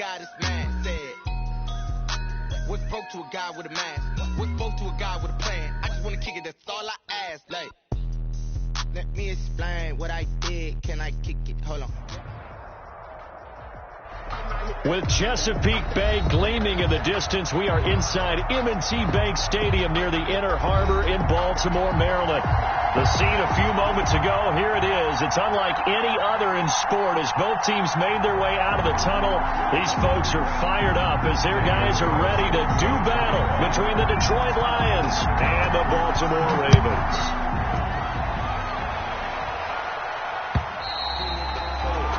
guy this man said, what's broke to a guy with a mask? What's broke to a guy with a plan? I just want to kick it, that's all I ask. Like, let me explain what I did. Can I kick it? Hold on. With Chesapeake Bay gleaming in the distance, we are inside M&T Bank Stadium near the Inner Harbor in Baltimore, Maryland. The scene a few moments ago, here it is. It's unlike any other in sport as both teams made their way out of the tunnel. These folks are fired up as their guys are ready to do battle between the Detroit Lions and the Baltimore Ravens.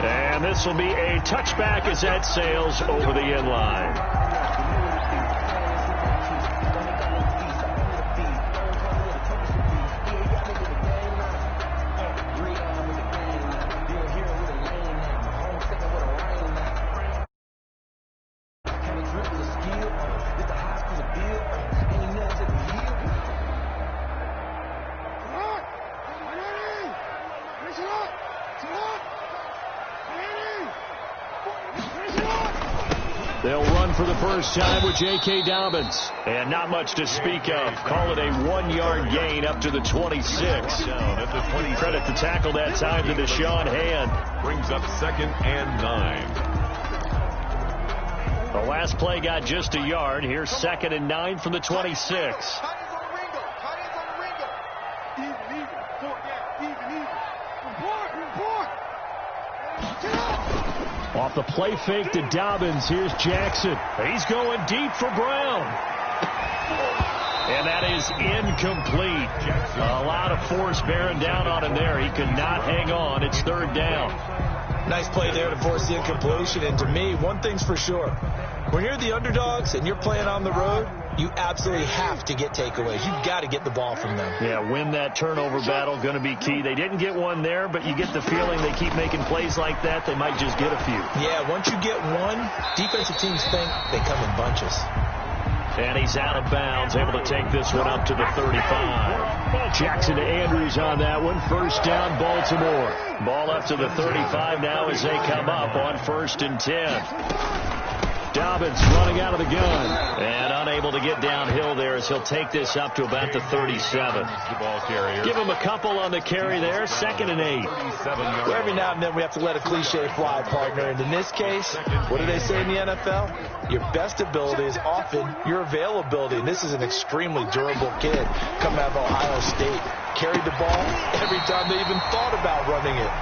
And this will be a touchback as that sails over the end line. They'll run for the first time with J.K. Dobbins. And not much to speak of. Call it a 1-yard gain up to the 26. Credit the tackle that time to Deshaun Hand. Brings up 2nd and 9. The last play got just a yard. Here's 2nd and 9 from the 26. Off the play fake to Dobbins. Here's Jackson. He's going deep for Brown. And that is incomplete. A lot of force bearing down on him there. He could not hang on. It's 3rd down. Nice play there to force the incompletion. And to me, one thing's for sure. When you're the underdogs and you're playing on the road, you absolutely have to get takeaways. You've got to get the ball from them. Yeah, win that turnover battle, going to be key. They didn't get one there, but you get the feeling they keep making plays like that, they might just get a few. Yeah, once you get one, defensive teams think they come in bunches. And he's out of bounds, able to take this one up to the 35. Jackson to Andrews on that one. 1st down, Baltimore. Ball up to the 35 now as they come up on 1st and 10. Dobbins running out of the gun and unable to get downhill there as he'll take this up to about the 37. Give him a couple on the carry there. 2nd and 8. Well, every now and then we have to let a cliche fly, partner. And in this case, what do they say in the NFL? Your best ability is often your availability. And this is an extremely durable kid coming out of Ohio State. Carried the ball every time they even thought about running it.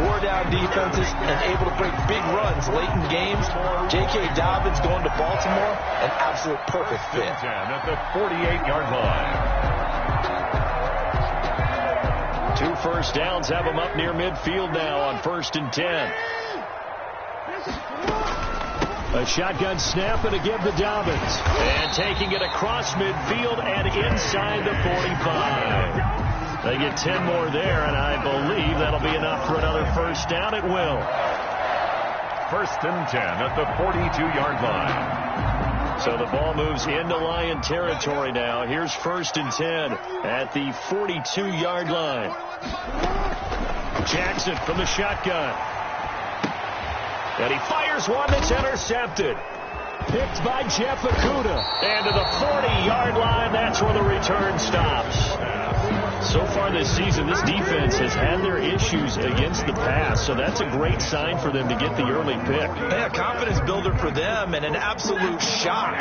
Wore down defenses and able to break big runs late in games. J.K. Dobbins going to Baltimore, an absolute perfect fit. At the 48-yard line. 2 first downs have them up near midfield now on 1st and 10. A shotgun snap and a give to Dobbins. And taking it across midfield and inside the 45. They get 10 more there, and I believe that'll be enough for another first down. It will. 1st and 10 at the 42-yard line. So the ball moves into Lion territory now. Here's 1st and 10 at the 42-yard line. Jackson from the shotgun. And he fires one that's intercepted. Picked by Jeff Okudah. And to the 40-yard line, that's where the return stops. So far this season, this defense has had their issues against the pass, so that's a great sign for them to get the early pick. Yeah, confidence builder for them and an absolute shock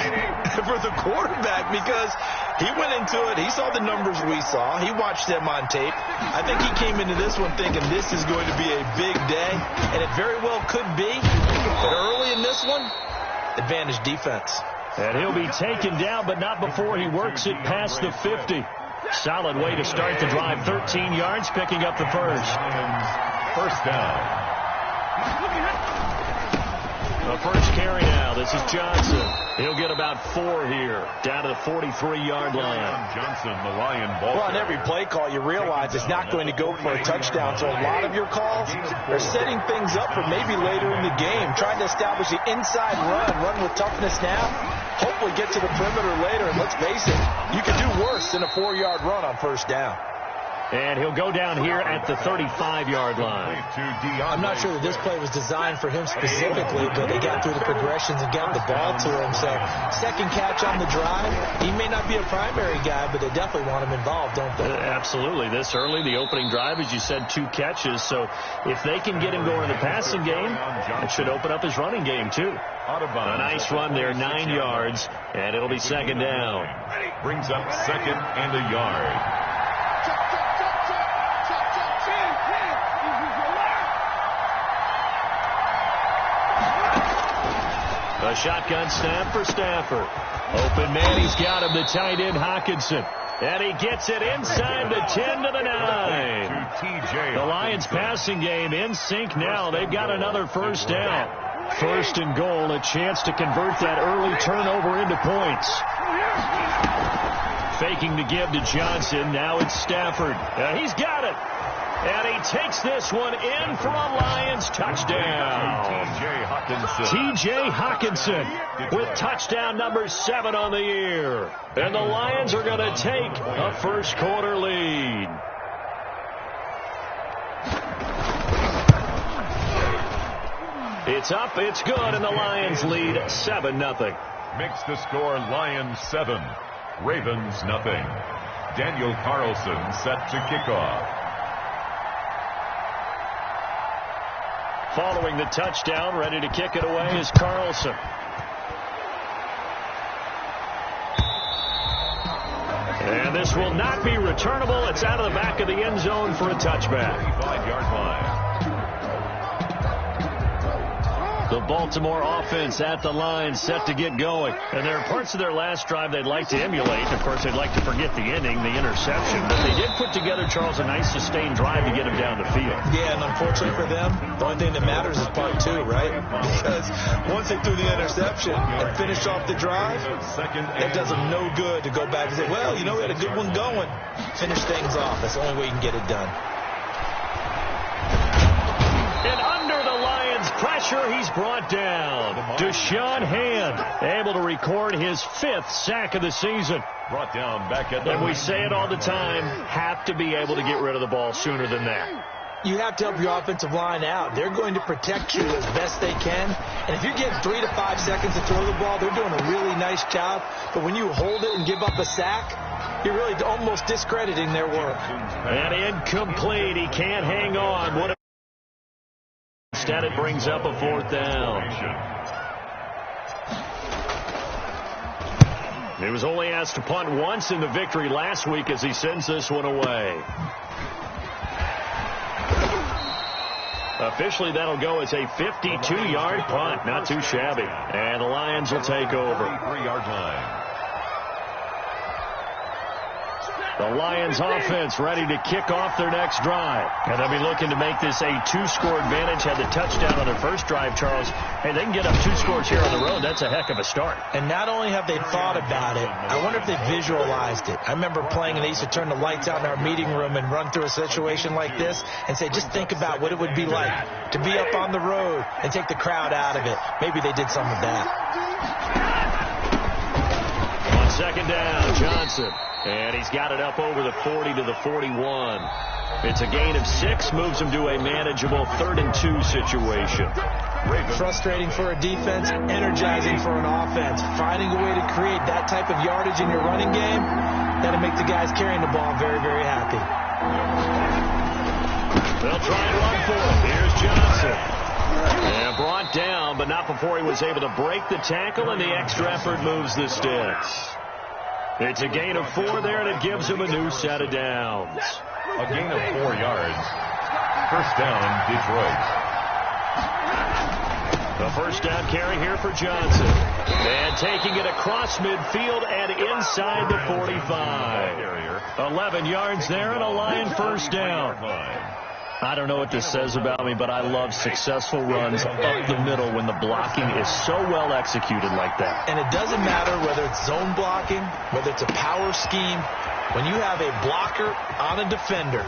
for the quarterback because he went into it. He saw the numbers we saw. He watched them on tape. I think he came into this one thinking this is going to be a big day, and it very well could be. But early in this one, advantage defense. And he'll be taken down, but not before he works it past the 50. Solid way to start the drive. 13 yards, picking up the first. 1st down. The first carry now. This is Johnson. He'll get about 4 here. Down to the 43-yard line. Johnson, the Lion ball. Well, on every play call, you realize it's not going to go for a touchdown. So a lot of your calls are setting things up for maybe later in the game. Trying to establish the inside run with toughness now. Hopefully get to the perimeter later. And let's face it, you can do worse than a 4-yard run on 1st down. And he'll go down here at the 35-yard line. I'm not sure that this play was designed for him specifically, but they got through the progressions and got the ball to him. So second catch on the drive. He may not be a primary guy, but they definitely want him involved, don't they? Absolutely. This early, the opening drive, as you said, 2 catches. So if they can get him going in the passing game, it should open up his running game, too. A nice run there, 9 yards, and it'll be second down. Brings up second and a yard. A shotgun snap for Stafford. Open man, he's got him, the tight end Hockenson. And he gets it inside the 10 to the 9. The Lions passing game in sync now. They've got another first down. First and goal, a chance to convert that early turnover into points. Faking to give to Johnson. Now it's Stafford. He's got it. And he takes this one in for a Lions touchdown. T.J. Hockenson with touchdown number 7 on the year. And the Lions are going to take a first quarter lead. It's up, it's good, and the Lions lead 7-0. Makes the score Lions 7, Ravens nothing. Daniel Carlson set to kick off. Following the touchdown, ready to kick it away is Carlson. And this will not be returnable. It's out of the back of the end zone for a touchback. 35-yard line. The Baltimore offense at the line, set to get going. And there are parts of their last drive they'd like to emulate. Of course, they'd like to forget the ending, the interception. But they did put together, Charles, a nice sustained drive to get him down the field. Yeah, and unfortunately for them, the only thing that matters is part 2, right? Because once they threw the interception and finished off the drive, it does them no good to go back and say, well, you know, we had a good one going. Finish things off. That's the only way you can get it done. And under the Lions' pressure, he's brought down. Deshaun Hand, able to record his 5th sack of the season. Brought down back at the And we say it all the time, have to be able to get rid of the ball sooner than that. You have to help your offensive line out. They're going to protect you as best they can. And if you're getting 3 to 5 seconds to throw the ball, they're doing a really nice job. But when you hold it and give up a sack, you're really almost discrediting their work. And incomplete. He can't hang on. Instead, it brings up a 4th down. He was only asked to punt once in the victory last week as he sends this one away. Officially, that'll go as a 52-yard punt. Not too shabby. And the Lions will take over. 3-yard line. The Lions offense ready to kick off their next drive. And they'll be looking to make this a 2-score advantage. Had the touchdown on their first drive, Charles. Hey, they can get up 2 scores here on the road. That's a heck of a start. And not only have they thought about it, I wonder if they visualized it. I remember playing and they used to turn the lights out in our meeting room and run through a situation like this and say, just think about what it would be like to be up on the road and take the crowd out of it. Maybe they did some of that. On second down, Johnson. And he's got it up over the 40 to the 41. It's a gain of 6, moves him to a manageable 3rd and 2 situation. Frustrating for a defense, energizing for an offense. Finding a way to create that type of yardage in your running game, that'll make the guys carrying the ball very, very happy. They'll try and run for it. Here's Johnson. And brought down, but not before he was able to break the tackle, and the extra effort moves the sticks. It's a gain of 4 there, and it gives him a new set of downs. A gain of 4 yards. First down, Detroit. The first down carry here for Johnson. And taking it across midfield and inside the 45. 11 yards there and a Lion first down. I don't know what this says about me, but I love successful runs up the middle when the blocking is so well executed like that. And it doesn't matter whether it's zone blocking, whether it's a power scheme. When you have a blocker on a defender,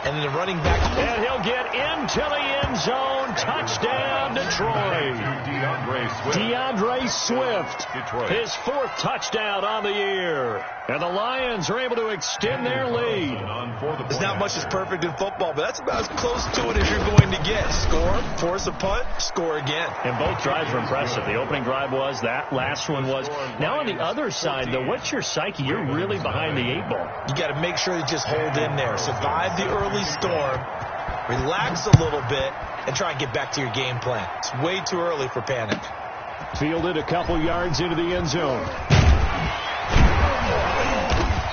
And the running back. And he'll get into the end zone. Touchdown, Detroit. DeAndre Swift. His 4th touchdown on the year. And the Lions are able to extend their lead. There's not much that's perfect in football, but that's about as close to it as you're going to get. Score, force a punt, score again. And both drives were impressive. The opening drive was, that last one was. Now on the other side, though, what's your psyche? You're really behind the 8 ball. You got to make sure you just hold in there. Survive the early storm, relax a little bit, and try and get back to your game plan. It's way too early for panic. Fielded a couple yards into the end zone.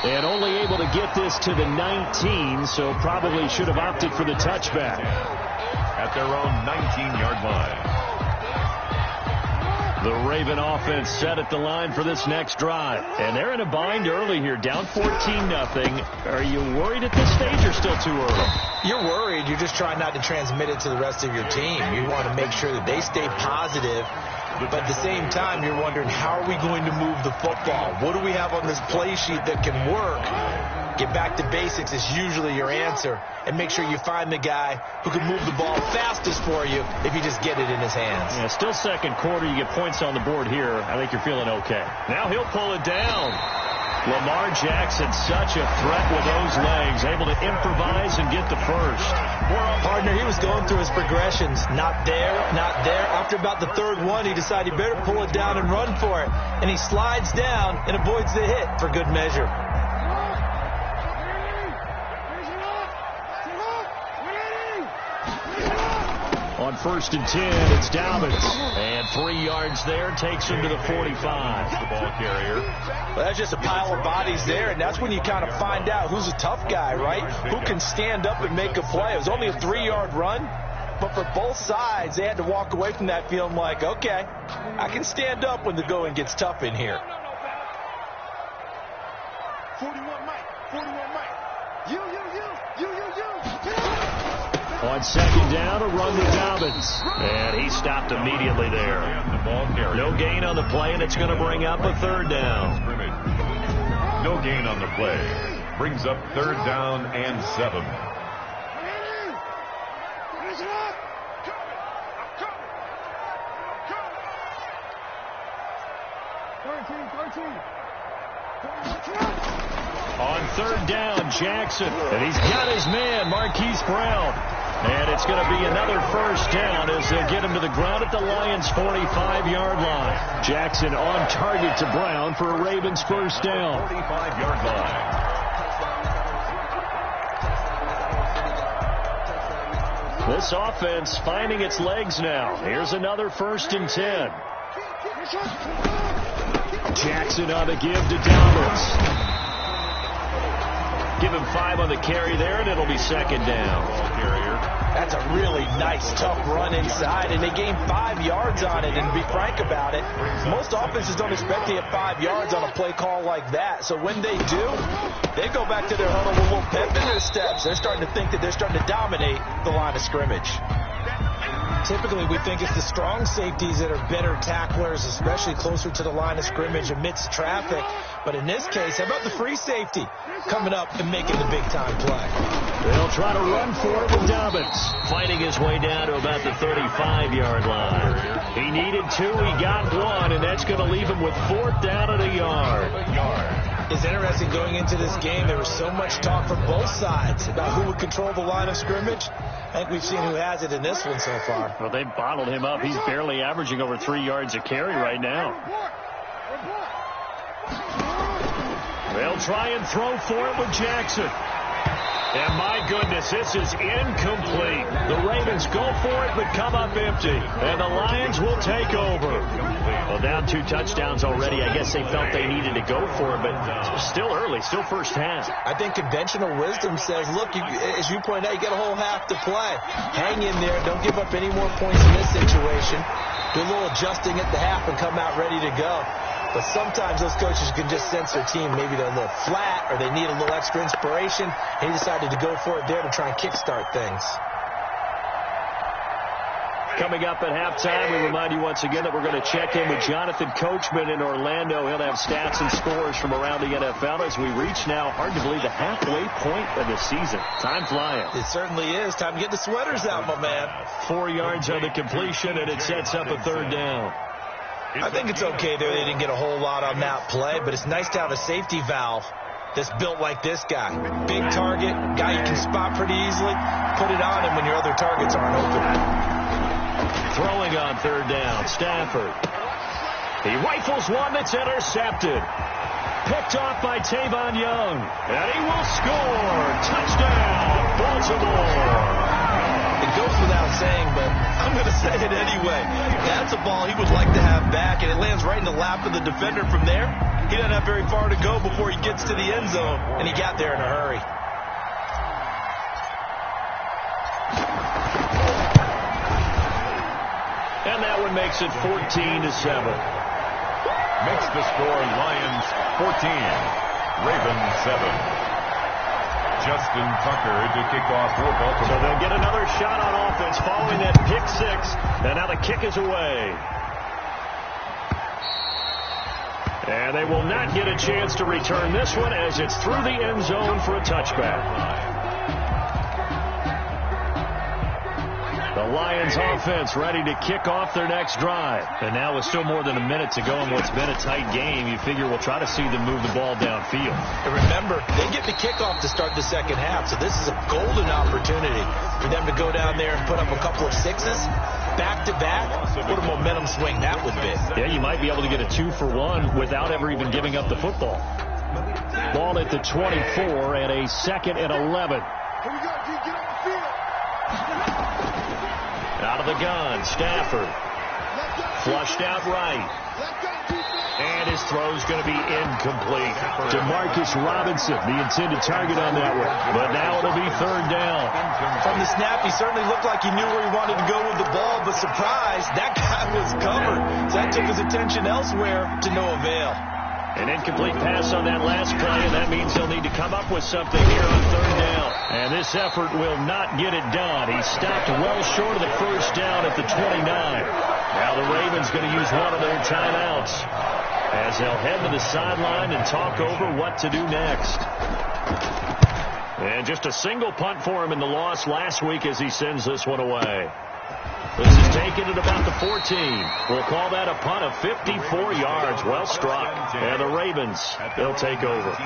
And only able to get this to the 19, so probably should have opted for the touchback. At their own 19-yard line. The Raven offense set at the line for this next drive. And they're in a bind early here, down 14-0. Are you worried at this stage or still too early? You're worried. You're just trying not to transmit it to the rest of your team. You want to make sure that they stay positive. But at the same time, you're wondering, how are we going to move the football? What do we have on this play sheet that can work? Get back to basics is usually your answer. And make sure you find the guy who can move the ball fastest for you if you just get it in his hands. Yeah, still second quarter. You get points on the board here. I think you're feeling okay. Now he'll pull it down. Lamar Jackson, such a threat with those legs, able to improvise and get the first. Partner, he was going through his progressions. Not there, not there. After about the 3rd one, he decided he better pull it down and run for it. And he slides down and avoids the hit for good measure. On 1st and 10, it's Dobbins. And 3 yards there, takes him to the 45. The ball carrier. Well, that's just a pile of bodies there, and that's when you kind of find out who's a tough guy, right? Who can stand up and make a play. It was only a 3-yard run, but for both sides, they had to walk away from that feeling like, okay, I can stand up when the going gets tough in here. 41 Mike. You. On 2nd down, a run to Dobbins. And he stopped immediately there. No gain on the play, and it's going to bring up a 3rd down. No gain on the play. Brings up 3rd down and 7. On 3rd down, Jackson. And he's got his man, Marquise Brown. And it's going to be another 1st down as they get him to the ground at the Lions' 45-yard line. Jackson on target to Brown for a Ravens 1st down. 45-yard line. This offense finding its legs now. Here's another 1st and 10. Jackson on the give to Dobbins. Give him 5 on the carry there, and it'll be 2nd down. That's a really nice, tough run inside, and they gained 5 yards on it. And to be frank about it, most offenses don't expect to get 5 yards on a play call like that. So when they do, they go back to their huddle with a little pep in their steps. They're starting to think that they're starting to dominate the line of scrimmage. Typically, we think it's the strong safeties that are better tacklers, especially closer to the line of scrimmage amidst traffic. But in this case, how about the free safety coming up and making the big-time play? They'll try to run for it with Dobbins, fighting his way down to about the 35-yard line. He needed 2, he got 1, and that's going to leave him with 4th down at a yard. It's interesting going into this game. There was so much talk from both sides about who would control the line of scrimmage. I think we've seen who has it in this one so far. Well, they bottled him up. He's barely averaging over 3 yards a carry right now. They'll try and throw for it with Jackson. And my goodness, this is incomplete. The Ravens go for it, but come up empty. And the Lions will take over. Well, down 2 touchdowns already. I guess they felt they needed to go for it, but still early, still first half. I think conventional wisdom says, look, as you point out, you got a whole half to play. Hang in there. Don't give up any more points in this situation. Do a little adjusting at the half and come out ready to go. But sometimes those coaches can just sense their team. Maybe they're a little flat or they need a little extra inspiration. And he decided to go for it there to try and kickstart things. Coming up at halftime, we remind you once again that we're going to check in with Jonathan Coachman in Orlando. He'll have stats and scores from around the NFL as we reach now, hard to believe, the halfway point of the season. Time flying. It certainly is. Time to get the sweaters out, my man. 4 yards on the completion, and it sets up a third down. I think it's okay there. They didn't get a whole lot on that play, but it's nice to have a safety valve that's built like this guy. Big target, guy you can spot pretty easily. Put it on him when your other targets aren't open. Throwing on third down, Stafford. He rifles one that's intercepted. Picked off by Tavon Young. And he will score. Touchdown, Baltimore. It goes without saying, but I'm going to say it anyway. That's a ball he would like to have back, and it lands right in the lap of the defender from there. He doesn't have very far to go before he gets to the end zone, and he got there in a hurry. And that one makes it 14-7. Makes the score Lions 14, Ravens 7. Justin Tucker to kick off for Baltimore. So they'll get another shot on offense following that pick six. And now the kick is away. And they will not get a chance to return this one as it's through the end zone for a touchback. The Lions offense ready to kick off their next drive. And now with still more than a minute to go in what's been a tight game, you figure we'll try to see them move the ball downfield. And remember, they get the kickoff to start the second half, so this is a golden opportunity for them to go down there and put up a couple of sixes back-to-back. What a momentum swing that would be. Yeah, you might be able to get a 2-for-1 without ever even giving up the football. Ball at the 24 and a 2nd and 11. Here we go, D. Get on the field. Out of the gun, Stafford. Flushed out right. And his throw's going to be incomplete. DeMarcus Robinson, the intended target on that one. But now it'll be third down. From the snap, he certainly looked like he knew where he wanted to go with the ball, but surprise, that guy was covered. So that took his attention elsewhere to no avail. An incomplete pass on that last play, and that means they'll need to come up with something here on third down. And this effort will not get it done. He stopped well short of the first down at the 29. Now the Ravens going to use one of their timeouts as they'll head to the sideline and talk over what to do next. And just a single punt for him in the loss last week as he sends this one away. This is taken at about the 14. We'll call that a punt of 54 yards. Well struck. And the Ravens, they'll take over.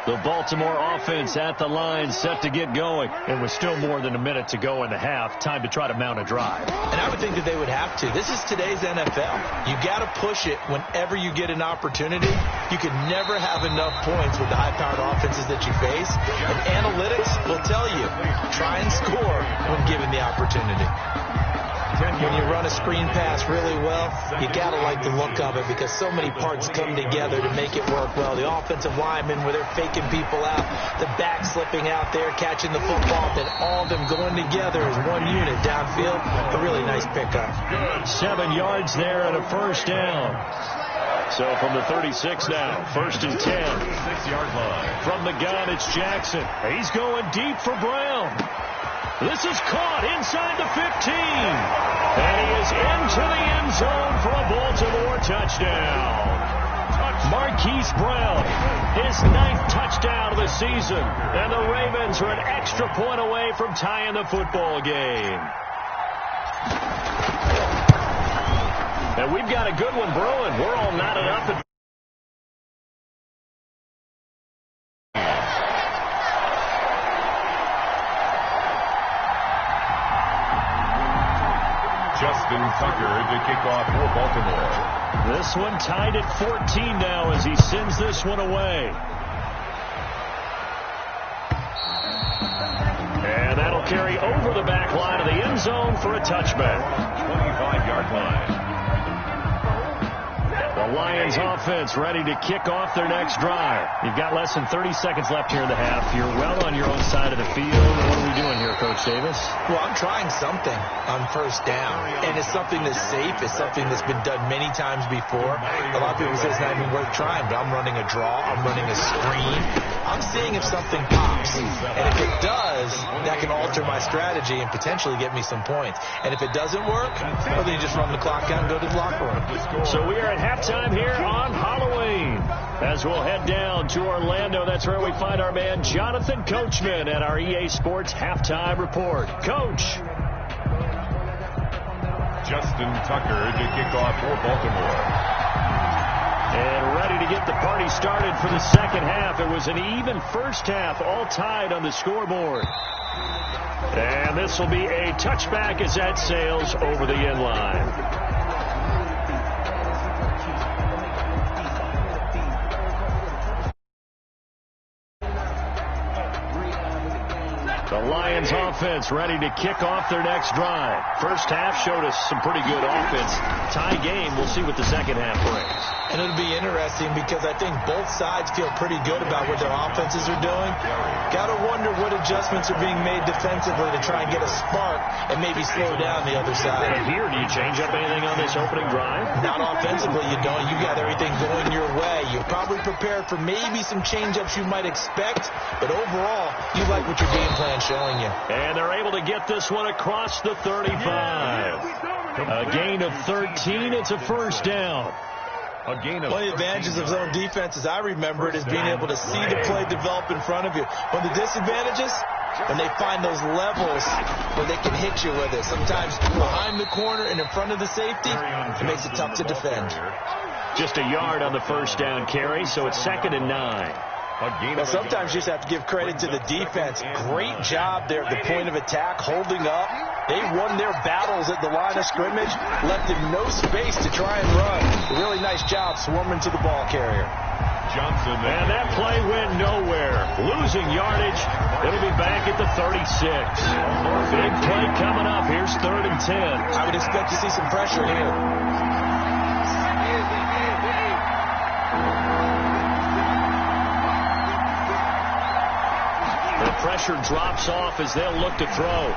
The Baltimore offense at the line set to get going. And with still more than a minute to go in the half, time to try to mount a drive. And I would think that they would have to. This is today's NFL. You got to push it whenever you get an opportunity. You can never have enough points with the high-powered offenses that you face. And analytics will tell you, try and score when given the opportunity. When you run a screen pass really well, you got to like the look of it because so many parts come together to make it work well. The offensive linemen where they're faking people out, the back slipping out there, catching the football, then all of them going together as one unit downfield. A really nice pickup. 7 yards there and a first down. So from the 36 now, 1st and 10. 6-yard line. From the gun, it's Jackson. He's going deep for Brown. This is caught inside the 15. And he is into the end zone for a Baltimore touchdown. Marquise Brown, his 9th touchdown of the season. And the Ravens are an extra point away from tying the football game. And we've got a good one brewing. We're all knotted up. Justin Tucker to kick off for Baltimore. This one tied at 14 now as he sends this one away. And that'll carry over the back line of the end zone for a touchback. 25-yard line. The Lions offense ready to kick off their next drive. You've got less than 30 seconds left here in the half. You're well on your own side of the field. What are we doing here, Coach Davis? Well, I'm trying something on first down, and it's something that's safe. It's something that's been done many times before. A lot of people say it's not even worth trying, but I'm running a draw. I'm running a screen. I'm seeing if something pops. And if it does, that can alter my strategy and potentially get me some points. And if it doesn't work, well, then you just run the clock out and go to the locker room. So we are at halftime here on Halloween. As we'll head down to Orlando, that's where we find our man Jonathan Coachman at our EA Sports Halftime Report. Coach. Justin Tucker to kick off for Baltimore. And ready to get the party started for the second half. It was an even first half, all tied on the scoreboard. And this will be a touchback as that sails over the end line. The Lions offense ready to kick off their next drive. First half showed us some pretty good offense. Tie game. We'll see what the second half brings. And it'll be interesting because I think both sides feel pretty good about what their offenses are doing. Got to wonder what adjustments are being made defensively to try and get a spark and maybe slow down the other side. And here, do you change up anything on this opening drive? Not offensively, you don't. You got everything going your way. You're probably prepared for maybe some change-ups you might expect, but overall, you like what your game plan's showing you. And they're able to get this one across the 35. A gain of 13. It's a first down. A gain of one of the advantages of zone defense, as I remember it, is being able to see the play develop in front of you. One of the disadvantages, when they find those levels where they can hit you with it. Sometimes behind the corner and in front of the safety, it makes it tough to defend. Just a yard on the first down carry, so it's 2nd and 9. Well, sometimes you just have to give credit to the defense. Great job there at the point of attack, holding up. They won their battles at the line of scrimmage, left him no space to try and run. Really nice job swarming to the ball carrier. Johnson. And that play went nowhere. Losing yardage. It'll be back at the 36. Big play coming up. Here's 3rd and 10. I would expect to see some pressure here. The pressure drops off as they'll look to throw.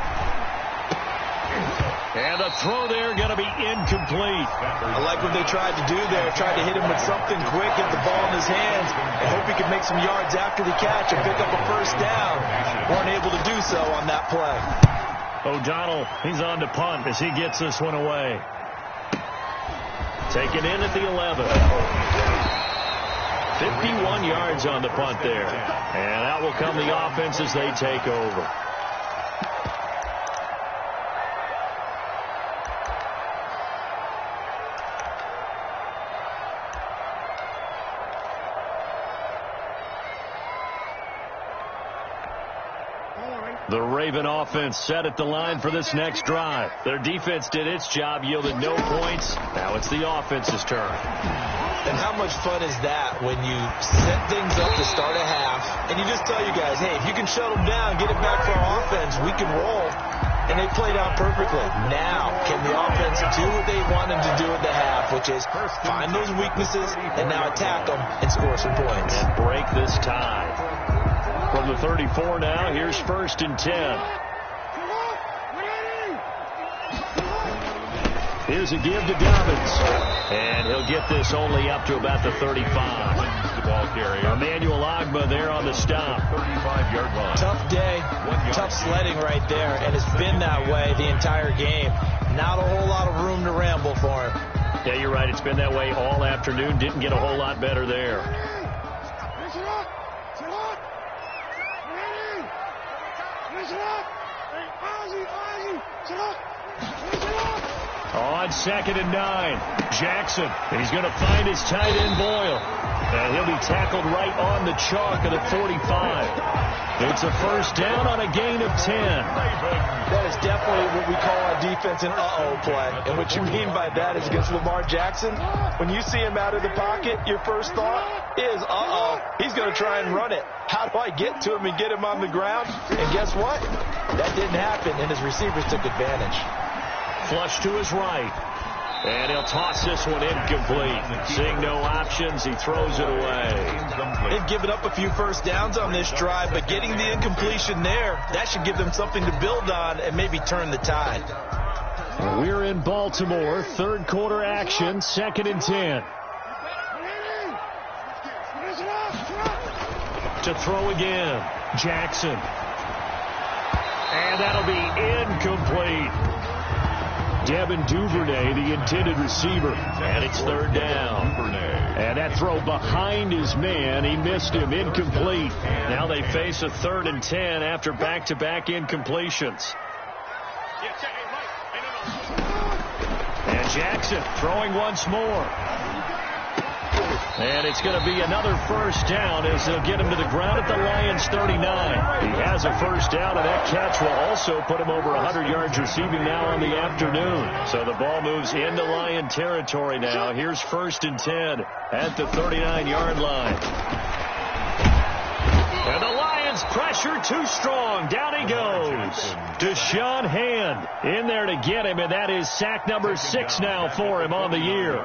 And the throw there going to be incomplete. I like what they tried to do there. Tried to hit him with something quick, get the ball in his hands, and hope he could make some yards after the catch and pick up a first down. Weren't able to do so on that play. O'Donnell, he's on to punt as he gets this one away. Taken in at the 11. 51 yards on the punt there. And out will come the offense as they take over. The Raven offense set at the line for this next drive. Their defense did its job, yielded no points. Now it's the offense's turn. And how much fun is that when you set things up to start a half, and you just tell you guys, hey, if you can shut them down, get it back for our offense, we can roll. And they played out perfectly. Now, can the offense do what they wanted to do at the half, which is find those weaknesses and now attack them and score some points. And break this tie. From the 34 now, here's 1st and 10. Here's a give to Dobbins. And he'll get this only up to about the 35. The ball carrier. Emmanuel Ogbah there on the stop. 35-yard line. Tough day, tough sledding right there, and it's been that way the entire game. Not a whole lot of room to ramble for him. Yeah, you're right. It's been that way all afternoon. Didn't get a whole lot better there. On 2nd and 9, Jackson. He's going to find his tight end Boyle. And he'll be tackled right on the chalk of the 45. It's a first down on a gain of 10. That is definitely what we call our defense an uh-oh play. And what you mean by that is against Lamar Jackson, when you see him out of the pocket, your first thought is, uh-oh, he's going to try and run it. How do I get to him and get him on the ground? And guess what? That didn't happen, and his receivers took advantage. Flush to his right. And he'll toss this one incomplete. Seeing no options, he throws it away. They've given up a few first downs on this drive, but getting the incompletion there, that should give them something to build on and maybe turn the tide. We're in Baltimore. 3rd quarter action. 2nd and 10. To throw again. Jackson. And that'll be incomplete. Devin Duvernay, the intended receiver. And it's third down. And that throw behind his man. He missed him. Incomplete. Now they face a 3rd and 10 after back-to-back incompletions. And Jackson throwing once more. And it's going to be another first down as they'll get him to the ground at the Lions 39. He has a first down, and that catch will also put him over 100 yards receiving now on the afternoon. So the ball moves into Lion territory now. Here's 1st and 10 at the 39-yard line. And the Lions pressure too strong. Down he goes. Deshaun Hand in there to get him, and that is sack number 6 now for him on the year.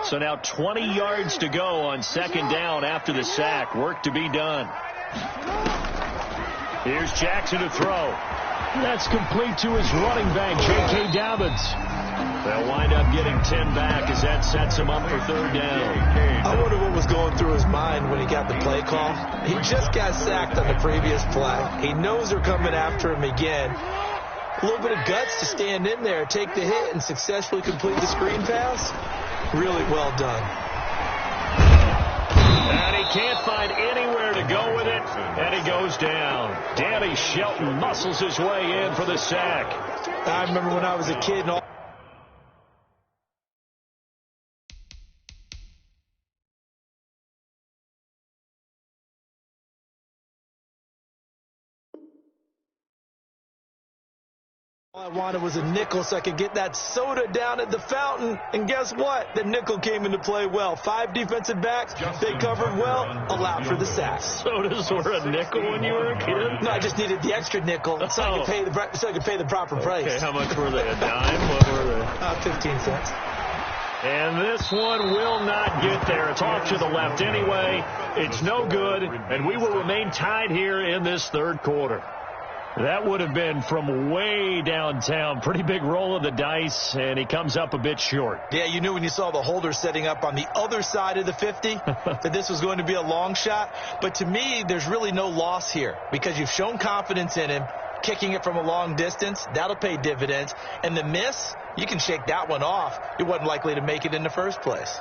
So now 20 yards to go on 2nd down after the sack. Work to be done. Here's Jackson to throw. That's complete to his running back, J.K. Dobbins. They'll wind up getting 10 back as that sets him up for 3rd down. I wonder what was going through his mind when he got the play call. He just got sacked on the previous play. He knows they're coming after him again. A little bit of guts to stand in there, take the hit, and successfully complete the screen pass. Really well done. And he can't find anywhere to go with it, and he goes down. Danny Shelton muscles his way in for the sack. I remember when I was a kid and all I wanted was a nickel so I could get that soda down at the fountain. And guess what? The nickel came into play well. 5 defensive backs. They covered well. Allowed for the sacks. Sodas were a nickel when you were a kid? No, I just needed the extra nickel so I could pay the proper price. Okay, how much were they? A dime? What were they? 15 cents. And this one will not get there. It's off to the left anyway. It's no good, and we will remain tied here in this 3rd quarter. That would have been from way downtown. Pretty big roll of the dice, and he comes up a bit short. Yeah, you knew when you saw the holder setting up on the other side of the 50 that this was going to be a long shot. But to me, there's really no loss here because you've shown confidence in him. Kicking it from a long distance, that'll pay dividends. And the miss, you can shake that one off. It wasn't likely to make it in the first place.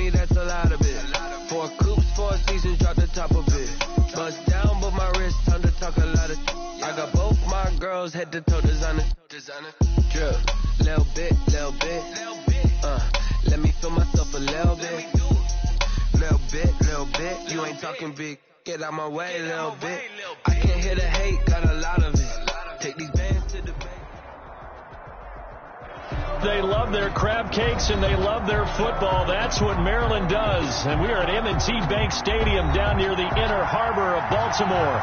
me, that's a lot of it. 4 coops, 4 seasons, drop the top of it. Bust down, but my wrist, time to talk a lot of. I got both my girls, head to toe designer. Drip, little bit. Let me feel myself a little bit. Little bit. You ain't talking big. Get out my way, little bit. I can't hear the hate, got a lot of it. Take these bands to the bank. They love their crab cakes and they love their football. That's what Maryland does. And we are at M&T Bank Stadium down near the Inner Harbor of Baltimore.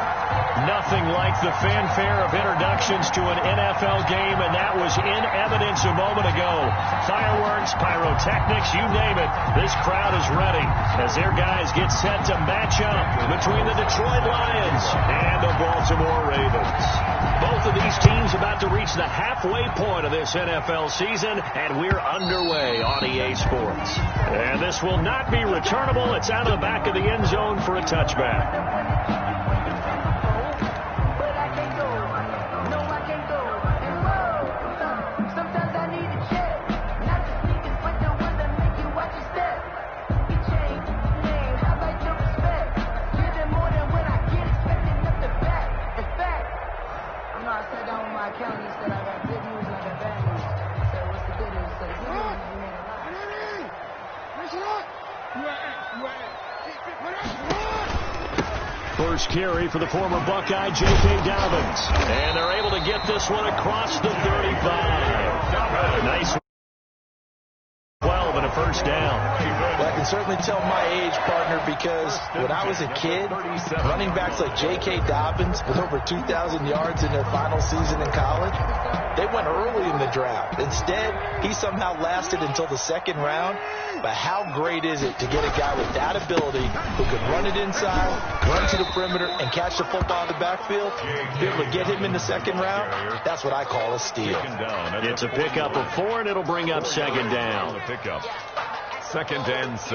Nothing like the fanfare of introductions to an NFL game, and that was in evidence a moment ago. Fireworks, pyrotechnics, you name it. This crowd is ready as their guys get set to match up between the Detroit Lions and the Baltimore Ravens. Both of these teams about to reach the halfway point of this NFL season, and we're underway on EA Sports. And this will not be returnable. It's out of the back of the end zone for a touchback. First carry for the former Buckeye, J.K. Dobbins. And they're able to get this one across the 35. Nice 12 and a first down. Well, I can certainly tell my age, partner, because when I was a kid, running backs like J.K. Dobbins with over 2,000 yards in their final season in college, they went early in the draft. Instead, he somehow lasted until the second round. But how great is it to get a guy with that ability who can run it inside, run to the perimeter, and catch the football in the backfield? Be able to get him in the second round, that's what I call a steal. It's a pickup of 4, and it'll bring up second down. Pickup. 2nd and 6.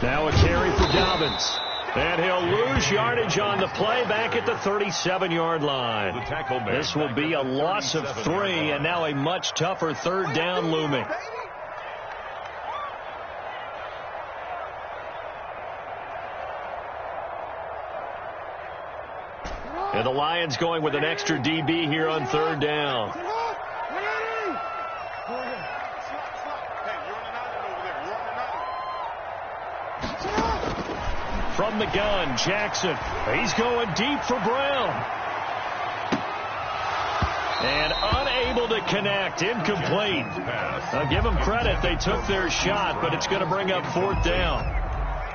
Now a carry for Dobbins. And he'll lose yardage on the play back at the 37-yard line. This will be a loss of 3, and now a much tougher third down looming. And the Lions going with an extra DB here on third down. From the gun, Jackson. He's going deep for Brown. And unable to connect. Incomplete. I'll give them credit. They took their shot, but it's going to bring up 4th down.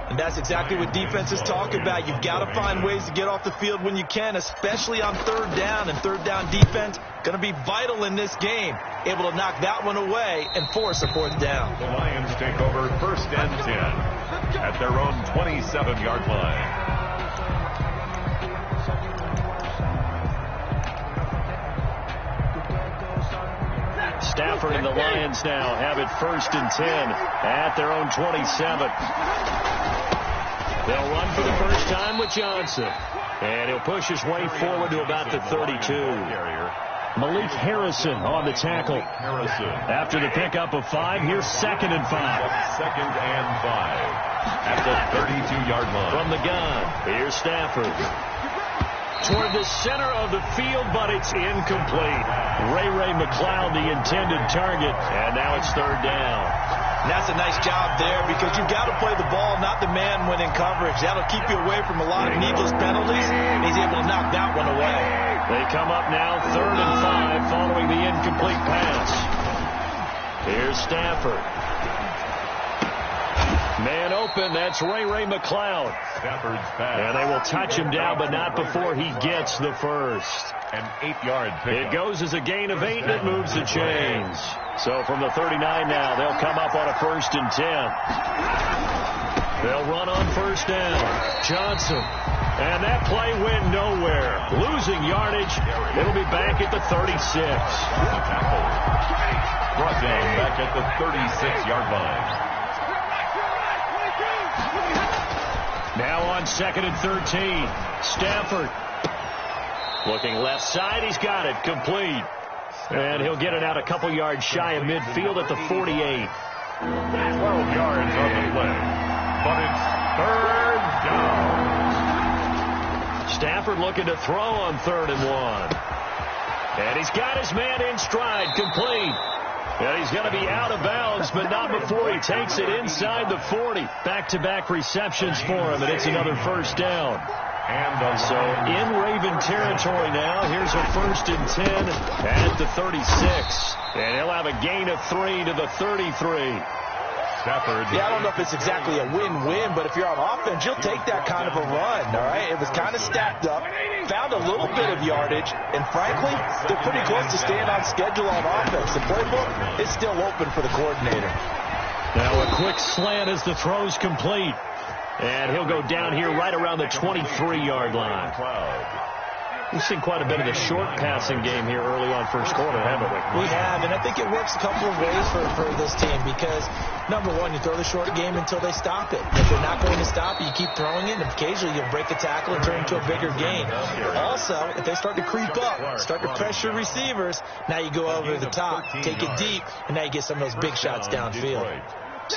And that's exactly what defenses talk about. You've got to find ways to get off the field when you can, especially on third down. And third down defense going to be vital in this game. Able to knock that one away and force a 4th down. The Lions take over 1st and 10 at their own 27-yard line. Stafford and the Lions now have it 1st and 10 at their own 27. They'll run for the first time with Johnson. And he'll push his way forward to about the 32. Malik Harrison on the tackle. After the pickup of 5, here's 2nd and 5. 2nd and 5 at the 32-yard line. From the gun, here's Stafford. Toward the center of the field, but it's incomplete. Ray McCloud, the intended target, and now it's third down. And that's a nice job there because you've got to play the ball, not the man when in coverage. That'll keep you away from a lot of needless penalties, and he's able to knock that one away. They come up now 3rd and 5 following the incomplete pass. Here's Stafford. Man open, that's Ray McCloud. Stafford's pass. And they will touch him down, but not before he gets the first. An 8-yard pickup. It goes as a gain of 8, and it moves the chains. So from the 39 now, they'll come up on a 1st and 10. They'll run on 1st down. Johnson. And that play went nowhere. Losing yardage. It'll be back at the 36. Brought down back at the 36-yard line. Now on 2nd and 13. Stafford looking left side. He's got it. Complete. And he'll get it out a couple yards shy of midfield at the 48. 12 yards on the play. But it's 3rd down. Stafford looking to throw on 3rd and 1. And he's got his man in stride. Complete. And he's going to be out of bounds, but not before he takes it inside the 40. Back-to-back receptions for him, and it's another 1st down. So in Raven territory now, here's a 1st and 10 at the 36. And he'll have a gain of 3 to the 33. Stafford. Yeah, I don't know if it's exactly a win-win, but if you're on offense, you'll take that kind of a run, all right? It was kind of stacked up, found a little bit of yardage, and frankly, they're pretty close to staying on schedule on offense. The playbook is still open for the coordinator. Now a quick slant as the throw's complete. And he'll go down here right around the 23-yard line. We've seen quite a bit of the short passing game here early on first quarter, haven't we? We have, and I think it works a couple of ways for this team because, number one, you throw the short game until they stop it. If they're not going to stop it, you keep throwing it, and occasionally you'll break a tackle and turn it into a bigger gain. Also, if they start to creep up, start to pressure receivers, now you go over the top, take it deep, and now you get some of those big shots downfield.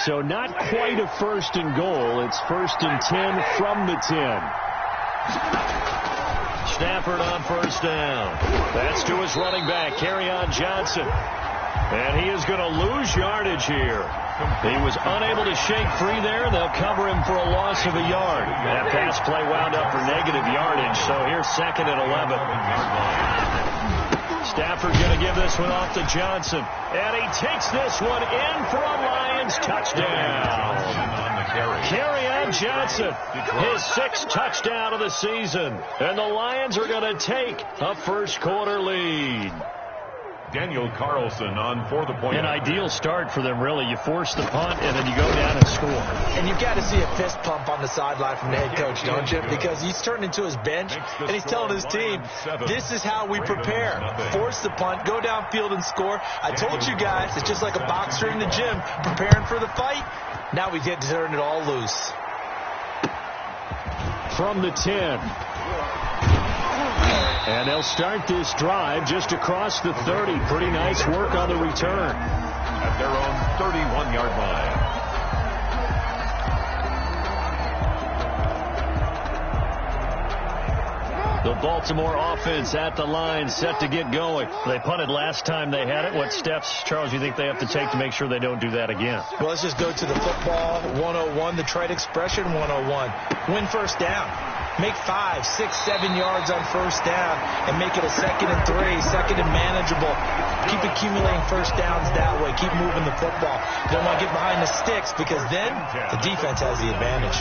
So not quite a 1st and goal. It's 1st and 10 from the 10. Stafford on 1st down. That's to his running back, Kerryon Johnson. And he is going to lose yardage here. He was unable to shake free there, and they'll cover him for a loss of a yard. That pass play wound up for negative yardage, so here's 2nd and 11. Stafford going to give this one off to Johnson. And he takes this one in for a Lions touchdown. Kerryon Johnson, his 6th touchdown of the season. And the Lions are going to take a first quarter lead. Daniel Carlson on for the point. An ideal start for them, really. You force the punt, and then you go down and score. And you've got to see a fist pump on the sideline from the head coach, don't you? Because he's turned into his bench, and he's telling his team, this is how we prepare. Force the punt, go downfield and score. I told you guys, it's just like a boxer in the gym preparing for the fight. Now we get to turn it all loose. From the 10. And they'll start this drive just across the 30. Pretty nice work on the return. At their own 31-yard line. The Baltimore offense at the line, set to get going. They punted last time they had it. What steps, Charles, do you think they have to take to make sure they don't do that again? Well, let's just go to the football 101, the trade expression 101. Win 1st down. Make 5, 6, 7 yards on 1st down and make it a 2nd and 3, 2nd and manageable. Keep accumulating 1st downs that way. Keep moving the football. You don't want to get behind the sticks because then the defense has the advantage.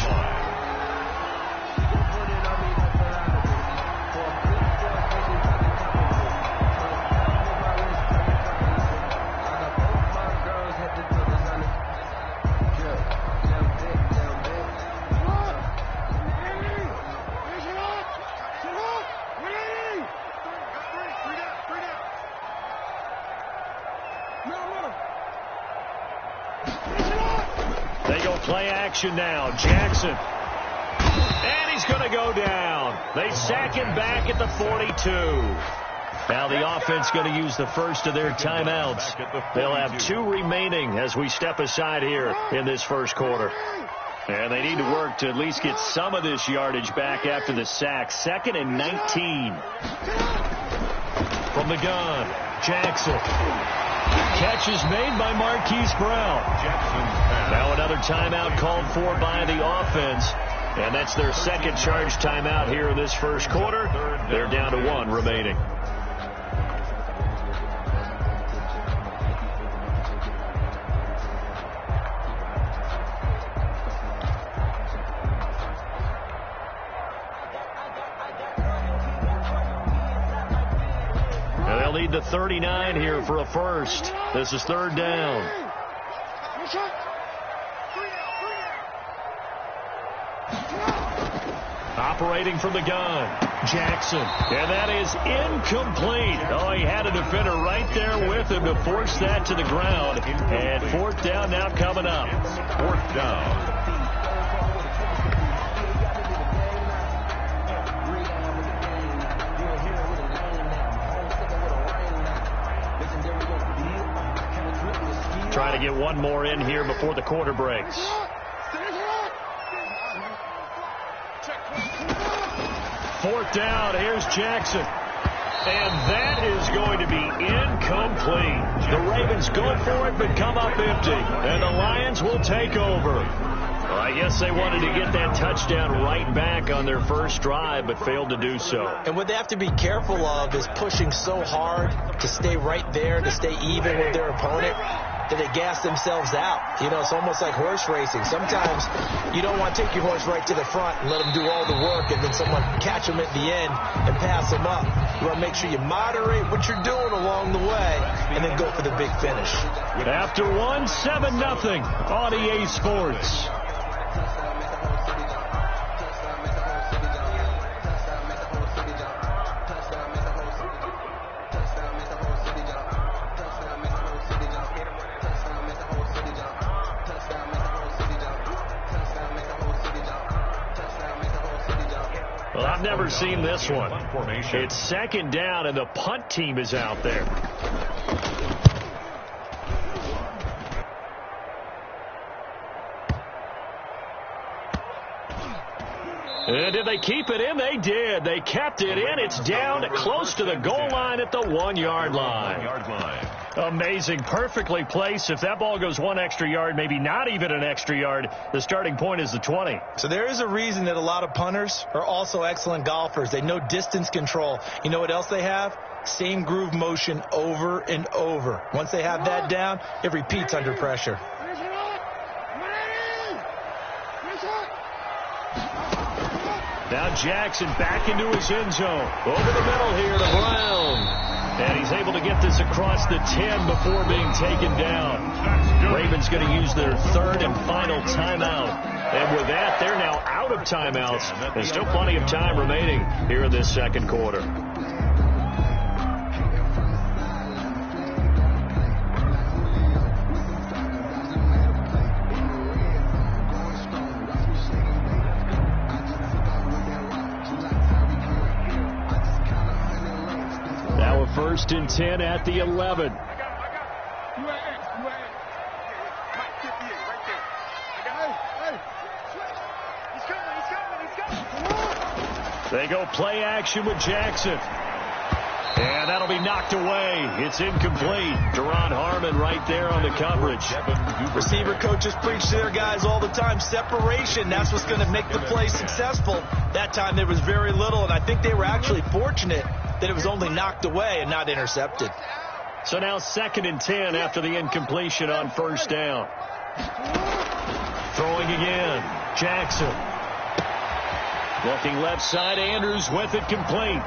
Now, Jackson. And he's going to go down. They sack him back at the 42. Now the offense going to use the first of their timeouts. They'll have 2 remaining as we step aside here in this first quarter. And they need to work to at least get some of this yardage back after the sack. 2nd and 19. From the gun, Jackson. Catch is made by Marquise Brown. Now another timeout called for by the offense. And that's their 2nd charge timeout here in this first quarter. They're down to 1 remaining. They'll need the 39 here for a first. This is 3rd down. Operating from the gun, Jackson. And that is incomplete. Oh, he had a defender right there with him to force that to the ground. And 4th down now coming up. 4th down. Trying to get one more in here before the quarter breaks. Fourth down. Here's Jackson. And that is going to be incomplete. The Ravens go for it, but come up empty. And the Lions will take over. Well, I guess they wanted to get that touchdown right back on their first drive, but failed to do so. And what they have to be careful of is pushing so hard to stay right there, to stay even with their opponent, that they gas themselves out. You know, it's almost like horse racing. Sometimes you don't want to take your horse right to the front and let them do all the work and then someone catch them at the end and pass them up. You want to make sure you moderate what you're doing along the way and then go for the big finish. After 7-0 on EA Sports. Well, I've never seen this one. It's second down, and the punt team is out there. And did they keep it in? They did. They kept it in. It's down close to the goal line at the 1-yard line. Amazing. Perfectly placed. If that ball goes 1 extra yard, maybe not even an extra yard, the starting point is the 20. So there is a reason that a lot of punters are also excellent golfers. They know distance control. You know what else they have? Same groove motion over and over. Once they have that down, it repeats under pressure. Now Jackson back into his end zone. Over the middle here to Brown. And he's able to get this across the 10 before being taken down. Ravens going to use their third and final timeout. And with that, they're now out of timeouts. There's still plenty of time remaining here in this second quarter. First and 10 at the 11. They go play action with Jackson. And that'll be knocked away. It's incomplete. Duron Harmon right there on the coverage. Receiver coaches preach to their guys all the time. Separation, that's what's going to make the play successful. That time there was very little, and I think they were actually fortunate that it was only knocked away and not intercepted. So now second and 10 after the incompletion on first down. Throwing again. Jackson. Looking left side. Andrews with it complete.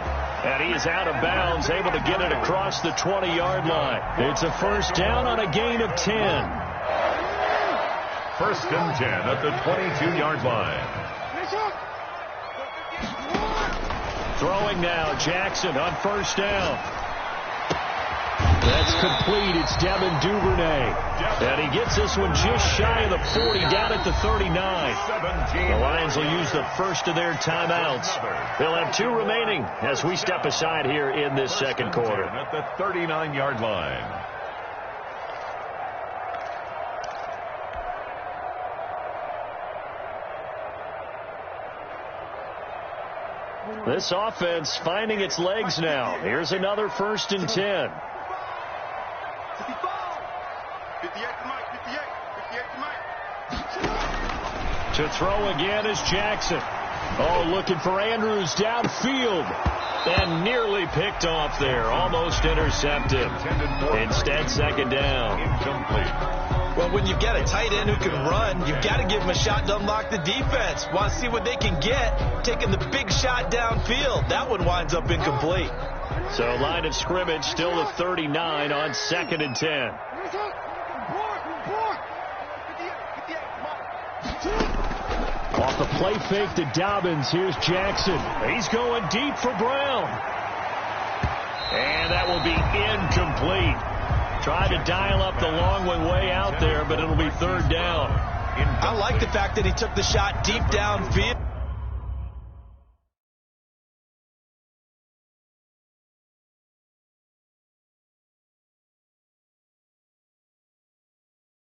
And he is out of bounds, able to get it across the 20-yard line. It's a first down on a gain of 10. First and 10 at the 22-yard line. Throwing now, Jackson on first down. That's complete. It's Devin Duvernay. And he gets this one just shy of the 40, down at the 39. The Lions will use the first of their timeouts. They'll have 2 remaining as we step aside here in this second quarter. At the 39-yard line. This offense finding its legs now. Here's another first and 10. To throw again is Jackson. Oh, looking for Andrews downfield. And nearly picked off there. Almost intercepted. Instead, second down. Incomplete. Well, when you've got a tight end who can run, you've got to give him a shot to unlock the defense. Want to see what they can get, taking the big shot downfield. That one winds up incomplete. So line of scrimmage still at 39 on second and 10. Off the play fake to Dobbins. Here's Jackson. He's going deep for Brown. And that will be incomplete. Tried to dial up the long one way out there, but it'll be third down. I like the fact that he took the shot deep downfield.